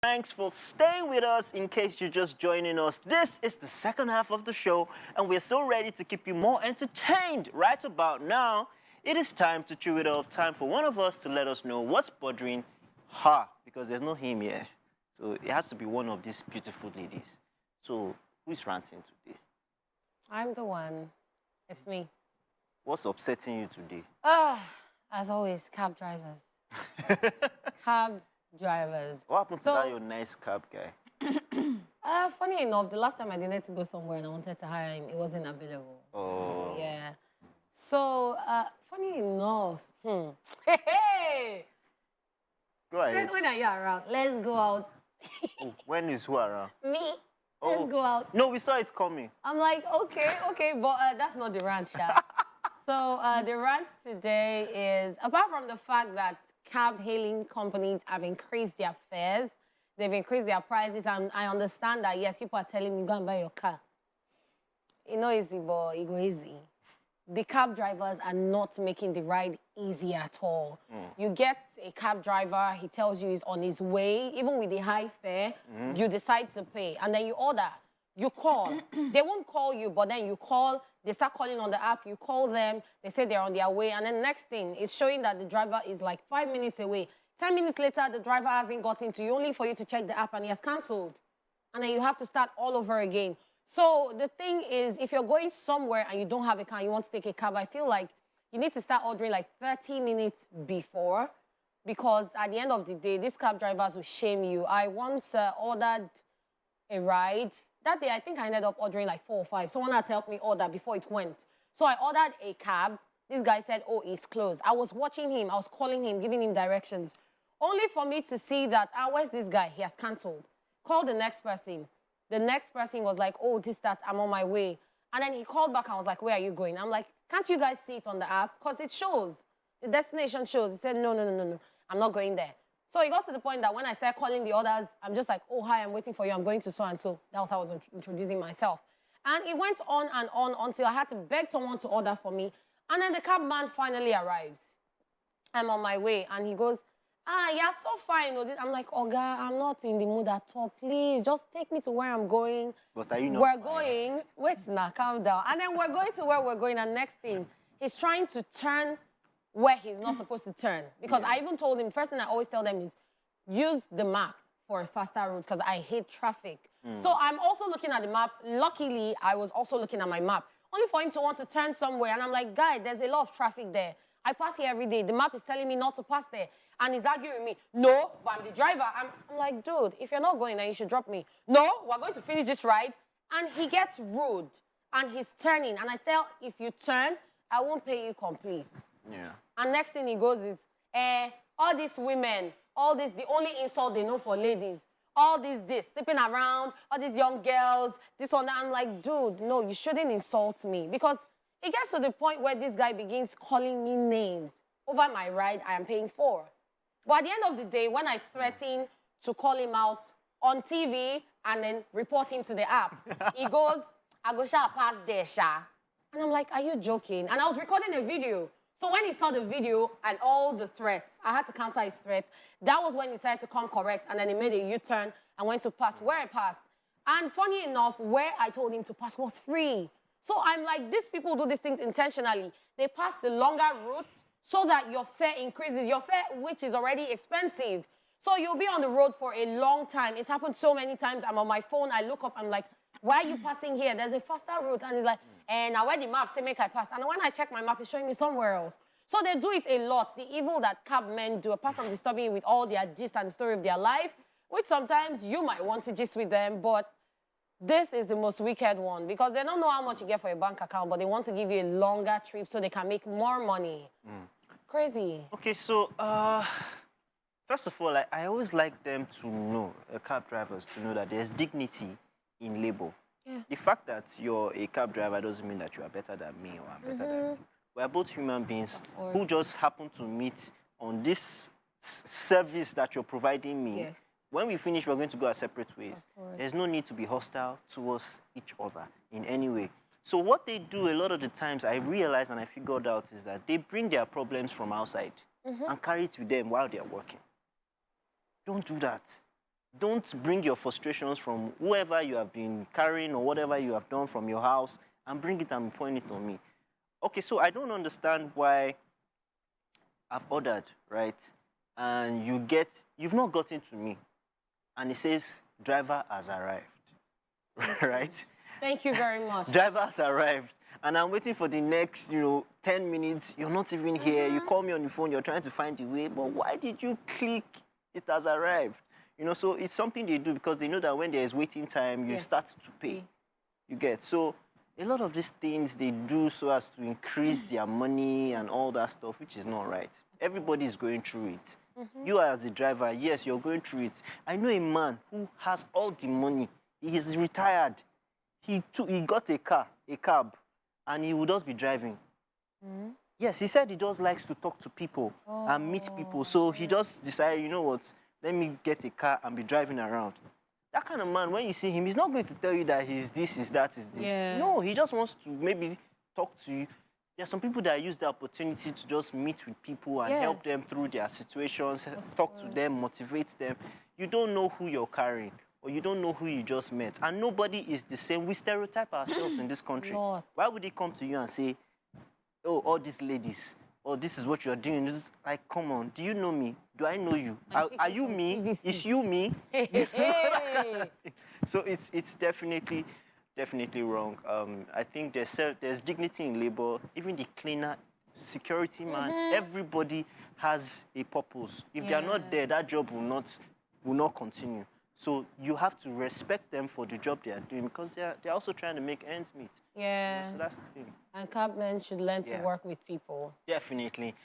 Thanks for staying with us. In case you're just joining us, this is the second half of the show, and we're so ready to keep you more entertained. Right about now, it is time to chew it off. Time for one of us to let us know what's bothering her, because there's no him here. So it has to be one of these beautiful ladies. So who's ranting today? I'm the one. It's me. What's upsetting you today? As always, cab drivers. Cab drivers. What happened to that your nice cab guy? Funny enough, the last time I needed to go somewhere and I wanted to hire him, it wasn't available. Oh. Yeah. So, funny enough, Hey! Go ahead. When are you around? Let's go out. Oh, when is who around? Me? Oh. Let's go out. No, we saw it coming. I'm like, okay, but that's not the rant, Sha. So the rant today is, apart from the fact that cab hailing companies have increased their fares, they've increased their prices, and I understand that, yes, people are telling me, go and buy your car. It's not easy, but it go easy. The cab drivers are not making the ride easy at all. You get a cab driver, he tells you he's on his way, even with the high fare, you decide to pay, and then you order. You call. They won't call you, but then you call, they start calling on the app, you call them, they say they're on their way, and then next thing, it's showing that the driver is like 5 minutes away. 10 minutes later, the driver hasn't gotten to you, only for you to check the app and he has cancelled. And then you have to start all over again. So the thing is, if you're going somewhere and you don't have a car, you want to take a cab, I feel like you need to start ordering like 30 minutes before, because at the end of the day, these cab drivers will shame you. I once ordered a ride. That day, I think I ended up ordering like 4 or 5. Someone had to help me order before it went. So I ordered a cab. This guy said, oh, it's closed. I was watching him. I was calling him, giving him directions. Only for me to see that, where's this guy? He has cancelled. Call the next person. The next person was like, oh, that, I'm on my way. And then he called back and was like, where are you going? I'm like, can't you guys see it on the app? Because it shows. The destination shows. He said, no. I'm not going there. So it got to the point that when I started calling the others, I'm just like, oh, hi, I'm waiting for you. I'm going to so-and-so. That was how I was introducing myself. And it went on and on until I had to beg someone to order for me. And then the cab man finally arrives. I'm on my way. And he goes, you're so fine. I'm like, oh, God, I'm not in the mood at all. Please, just take me to where I'm going. But are you not We're fine? going. Wait, now, calm down. And then we're going to where we're going. And next thing, he's trying to turn where he's not supposed to turn. Because I even told him, first thing I always tell them is, use the map for a faster route, because I hate traffic. So I'm also looking at the map. Luckily, I was also looking at my map, only for him to want to turn somewhere. And I'm like, guy, there's a lot of traffic there. I pass here every day. The map is telling me not to pass there. And he's arguing with me. No, but I'm the driver. I'm like, dude, if you're not going, then you should drop me. No, we're going to finish this ride. And he gets rude. And he's turning. And I tell, if you turn, I won't pay you complete. Yeah. And next thing he goes is, all these women, all this, the only insult they know for ladies, all this, sleeping around, all these young girls, this one, that. I'm like, dude, no, you shouldn't insult me. Because it gets to the point where this guy begins calling me names over my ride I am paying for. But at the end of the day, when I threaten to call him out on TV and then report him to the app, he goes, I go sha pass there, sha. And I'm like, are you joking? And I was recording a video. So when he saw the video and all the threats, I had to counter his threats. That was when he decided to come correct, and then he made a U-turn and went to pass where I passed. And funny enough, where I told him to pass was free. So I'm like, these people do these things intentionally. They pass the longer routes so that your fare increases, your fare, which is already expensive. So you'll be on the road for a long time. It's happened so many times. I'm on my phone, I look up, I'm like, why are you passing here? There's a faster route. And he's like, now where the map say make I pass. And when I check my map, it's showing me somewhere else. So they do it a lot. The evil that cab men do, apart from disturbing you with all their gist and the story of their life, which sometimes you might want to gist with them, but this is the most wicked one, because they don't know how much you get for your bank account, but they want to give you a longer trip so they can make more money. Crazy. Okay, so first of all, I always like them to know, cab drivers, to know that there's dignity in labor. Yeah. The fact that you're a cab driver doesn't mean that you are better than me or I'm better than you. We are both human beings who just happen to meet on this service that you're providing me. Yes. When we finish, we're going to go our separate ways. There's no need to be hostile towards each other in any way. So what they do a lot of the times, I realize and I figured out, is that they bring their problems from outside and carry it with them while they're working. Don't do that. don't bring your frustrations from whoever you have been carrying or whatever you have done from your house and bring it and point it on me. Okay, so I don't understand why I've ordered, right? And you've not gotten to me. And it says, driver has arrived, right? Thank you very much. Driver has arrived. And I'm waiting for the next, 10 minutes. You're not even here. You call me on the phone. You're trying to find the way. But why did you click, it has arrived? So it's something they do because they know that when there is waiting time, you start to pay. You get. So a lot of these things they do so as to increase their money and all that stuff, which is not right. Everybody is going through it. You as a driver, yes, you're going through it. I know a man who has all the money. He is retired. He got a cab, and he would just be driving. Yes, he said he just likes to talk to people and meet people. So he just decided, you know what, let me get a car and be driving around. That kind of man, when you see him, he's not going to tell you that he's this, is that, is this. Yeah. No, he just wants to maybe talk to you. There are some people that use the opportunity to just meet with people and help them through their situations, talk to them, motivate them. You don't know who you're carrying, or you don't know who you just met. And nobody is the same. We stereotype ourselves in this country. Why would they come to you and say, oh, all these ladies, oh, this is what you're doing? It's like, come on, do you know me? Do I know you? Are you me? Is you me? So it's definitely wrong. I think there's dignity in labor. Even the cleaner, security man, everybody has a purpose. If they are not there, that job will not continue. So you have to respect them for the job they are doing because they're also trying to make ends meet. Yeah. So that's the thing. And cabmen should learn to work with people. Definitely.